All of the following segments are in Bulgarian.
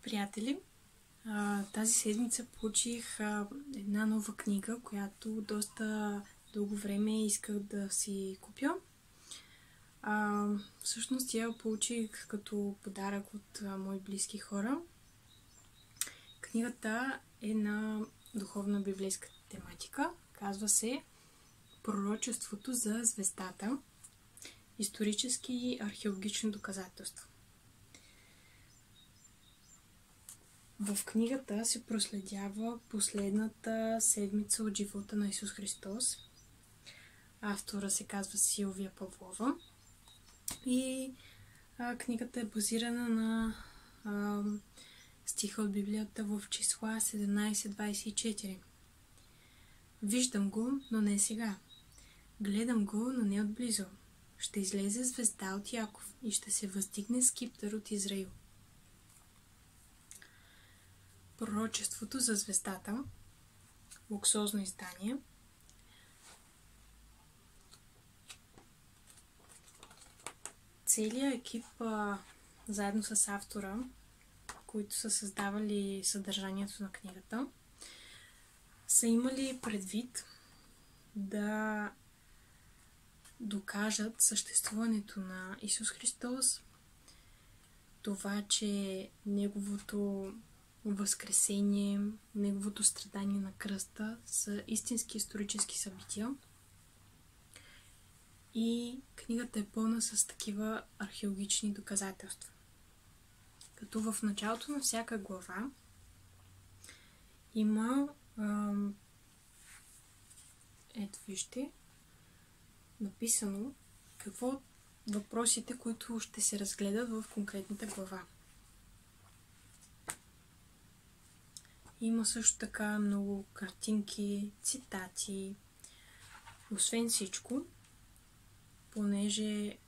Приятели, тази седмица получих една нова книга, която доста дълго време исках да си купя. Всъщност я получих като подарък от мои близки хора. Книгата е на духовна библейска тематика. Казва се Пророчеството за звездата. Исторически и археологични доказателства. В книгата се проследява последната седмица от живота на Исус Христос. Автора се казва Силвия Павлова. И книгата е базирана на стиха от Библията в числа 17:24. Виждам го, но не сега. Гледам го, но не отблизо. Ще излезе звезда от Яков и ще се въздигне скиптър от Израил. Пророчеството за звездата. Луксозно издание. Целият екип, заедно с автора, които са създавали съдържанието на книгата, са имали предвид да докажат съществуването на Исус Христос, това, че Неговото възкресение, Неговото страдание на кръста са истински исторически събития. И книгата е пълна с такива археологични доказателства. Като в началото на всяка глава има ето вижте написано какво въпросите, които ще се разгледат в конкретната глава. Има също така много картинки, цитати. Освен всичко, понеже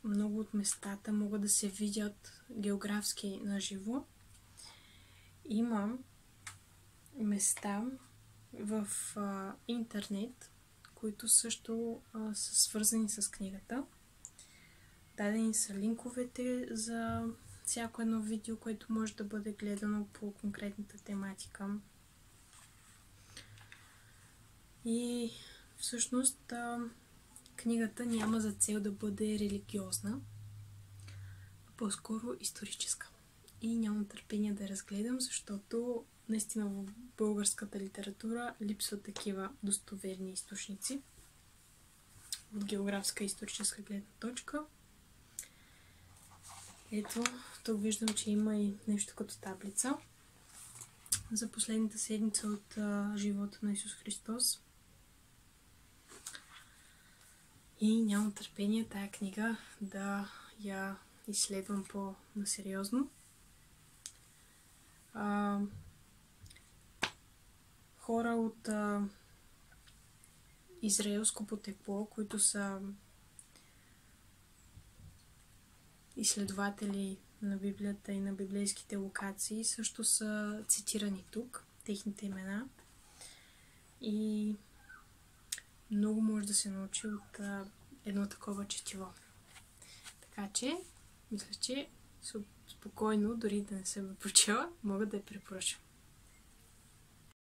много от местата могат да се видят географски наживо, има места в интернет, които също са свързани с книгата. Дадени са линковете за всяко едно видео, което може да бъде гледано по конкретната тематика. И всъщност книгата няма за цел да бъде религиозна, а по-скоро историческа. И нямам търпение да я разгледам, защото наистина в българската литература липсват такива достоверни източници от географска и историческа гледна точка. Ето, тук виждам, че има и нещо като таблица за последната седмица от живота на Исус Христос. И нямам търпение тая книга да я изследвам по-насериозно. Хора от израелско потекло, които са изследователи на Библията и на библейските локации, също са цитирани тук, техните имена. И много може да се научи от едно такова четиво. Така че, мисля, че спокойно, дори да не съм я прочела, мога да я препоръчам.